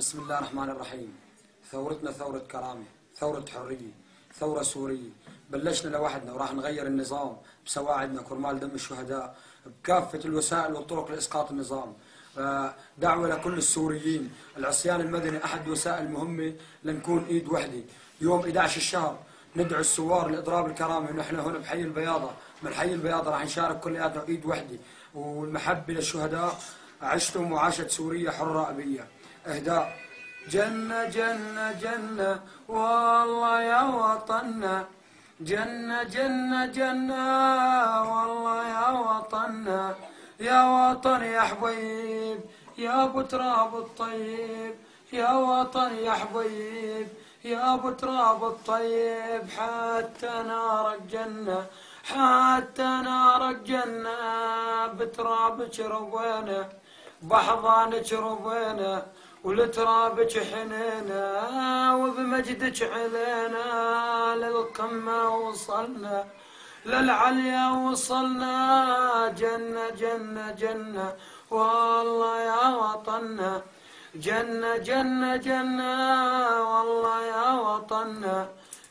بسم الله الرحمن الرحيم. ثورتنا ثورة كرامة، ثورة حرية، ثورة سورية. بلشنا لوحدنا وراح نغير النظام بسواعدنا كرمال دم الشهداء بكافة الوسائل والطرق لإسقاط النظام. دعوة لكل السوريين، العصيان المدني أحد وسائل مهمة لنكون إيد وحدة. يوم 11 الشهر ندعو الثوار لإضراب الكرامة، ونحن هنا بحي البياضة، من حي البياضة راح نشارك كلياتنا إيد وحدة، والمحبة للشهداء. عشتم وعاشت سوريا حرة أبية. إهداء: جنة جنة جنة والله يا وطننا، جنة جنة جنة والله يا وطننا، يا وطن يا حبيب يا ابو تراب الطيب، يا وطن يا حبيب يا ابو تراب الطيب. حتى نارك جنة، حتى نارك جنة، بترابك ربينا، بحضانك ربينا، ولترابك حنينا، وبمجدك علينا، للقمة وصلنا، للعليا وصلنا. جنة جنة جنة والله يا وطننا، جنة جنة جنة والله يا وطننا،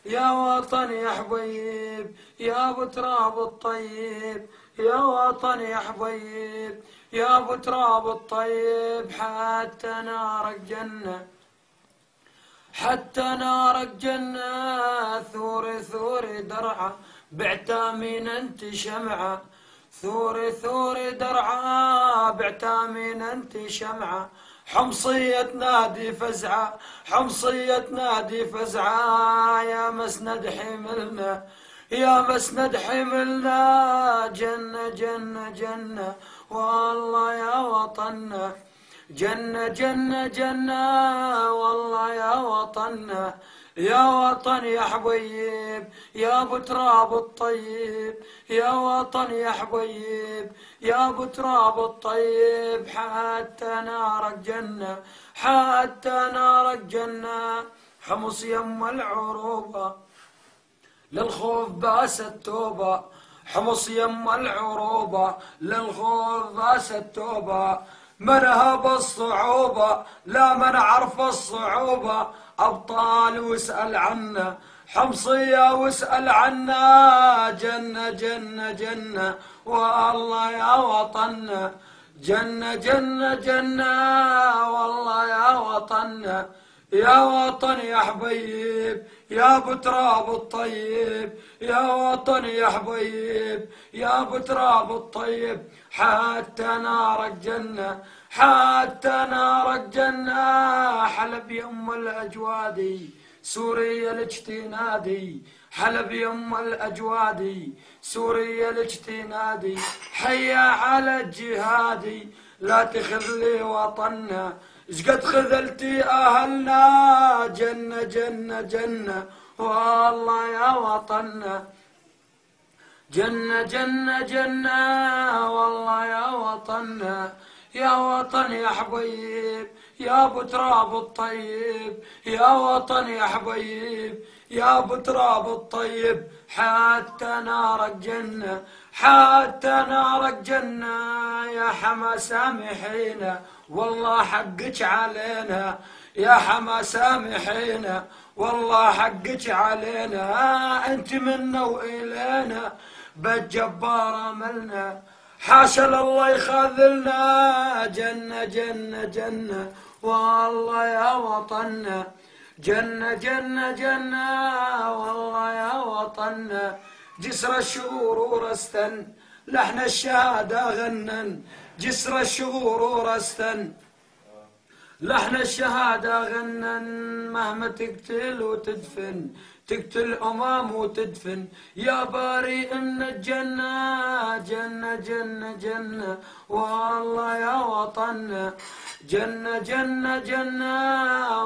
يا وطن يا حبيب يا ابو تراب الطيب، يا وطن يا حبيب يا ابو تراب الطيب. حتى نارك جنة، حتى نارك جنة، ثوري ثوري درعة بعتامين انت شمعة، ثوري ثوري درعة بعتامين انت شمعة. حمصية نادي فزعة، حمصية نادي فزعة، يا مسند حملنا، يا مسند حملنا. جنة جنة جنة والله يا وطننا، جنة جنة جنة والله يا وطننا، يا وطن يا حبيب يا ابو تراب الطيب، يا وطن يا حبيب يا ابو تراب الطيب. حتى نارك جنة، حتى نارك جنة، حمص يم العروبة للخوف باس التوبة، حمص يم العروبة للخوف باس التوبة. من هب الصعوبة لا من عرف الصعوبة، أبطال واسأل عنا، حمصية واسأل عنا. جنة جنة جنة والله يا وطننا، جنة جنة جنة والله يا وطننا، يا وطن يا حبيب يا ابو تراب الطيب، يا وطن يا حبيب يا ابو تراب الطيب. حتى نارك جنة، حتى نارك جنة، حلب يم الاجوادي سوريا لك تنادي، حلب يم الاجوادي سوريا لك تنادي. حيا على الجهادي لا تخذلي وطننا، شقد خذلتي اهلنا. جنة جنة جنة والله يا وطننا، جنة جنة جنة والله يا وطننا، يا وطن يا حبيب يا ابو تراب الطيب، يا وطن يا حبيب يا ابو تراب الطيب. حتى نارك جنة، حتى نارك جنة، يا حما سامحينا والله حقك علينا، يا حما سامحينا والله حقك علينا. انت منا والينا بالجبار املنا، حاشا الله يخاذلنا. جنة جنة جنة والله يا وطننا، جنة جنة جنة والله يا وطننا. جسر الشغور ورستن لحن الشهادة غنن، جسر الشغور ورستن لحن الشهادة غنن. مهما تقتل وتدفن، تقتل أمام وتدفن، يا باري إن الجنة. جنة جنة جنة والله يا وطننا، جنة جنة جنة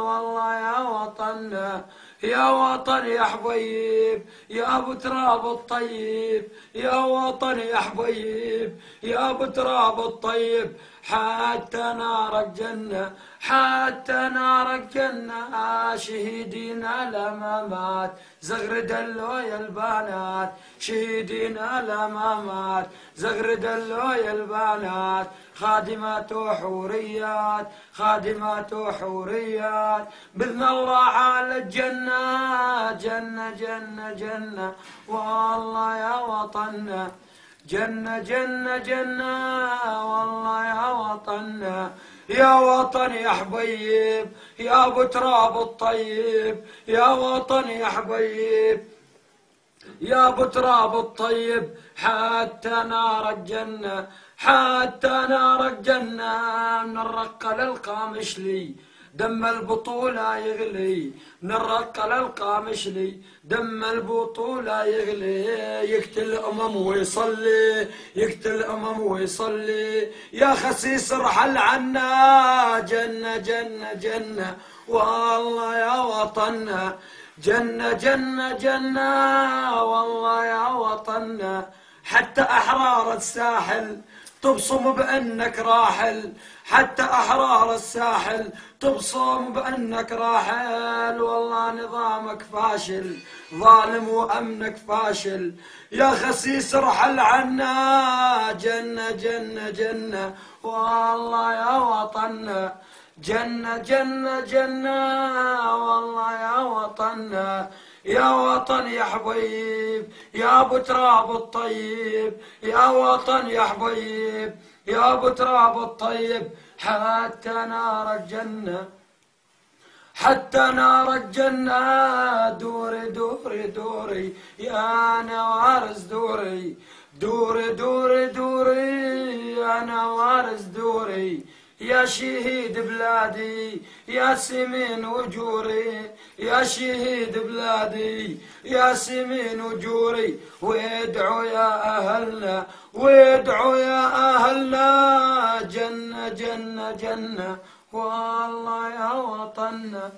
والله يا وطننا، يا وطن يا حبيب يا ابو تراب الطيب، يا وطن يا حبيب يا ابو تراب الطيب. حتى نارك جنة، حتى نارك جنة، شهيدينا لما مات زغر دلو يا البنات، شهيدينا لما مات زغر دلو يا البنات. خادمات وحوريات خادمات وحوريات بإذن الله على الجنة جنة جنة جنة والله يا وطننا جنة جنة جنة والله يا وطننا يا وطن يا حبيب يا ابو تراب الطيب يا وطن يا حبيب يا ابو تراب الطيب حتى نار الجنة حتى نار الجنة من الرقة للقامشلي دم البطولة يغلي من الرقة للقامشلي دم البطولة يغلي يقتل أمم ويصلي يقتل أمم ويصلي يا خسيس ارحل عنا جنة جنة جنة والله يا وطننا جنة جنة جنة والله يا وطننا حتى أحرار الساحل تبصم بأنك راحل حتى أحرار الساحل تبصم بأنك راحل والله نظامك فاشل ظالم وأمنك فاشل يا خسيس ارحل عنا جنة جنة جنة والله يا وطننا جنة جنة جنة والله يا وطننا يا وطن يا حبيب يا ابو تراب الطيب يا وطن يا حبيب يا ابو تراب الطيب حتى نار الجنة حتى نار الجنة دوري دوري دوري يا نوارز دوري دوري دوري دوري يا نوارز دوري يا شهيد بلادي يا سمين وجوري يا شهيد بلادي يا سمين وجوري وادعوا يا أهلنا وادعوا يا أهلنا جنة جنة جنة والله يا وطننا.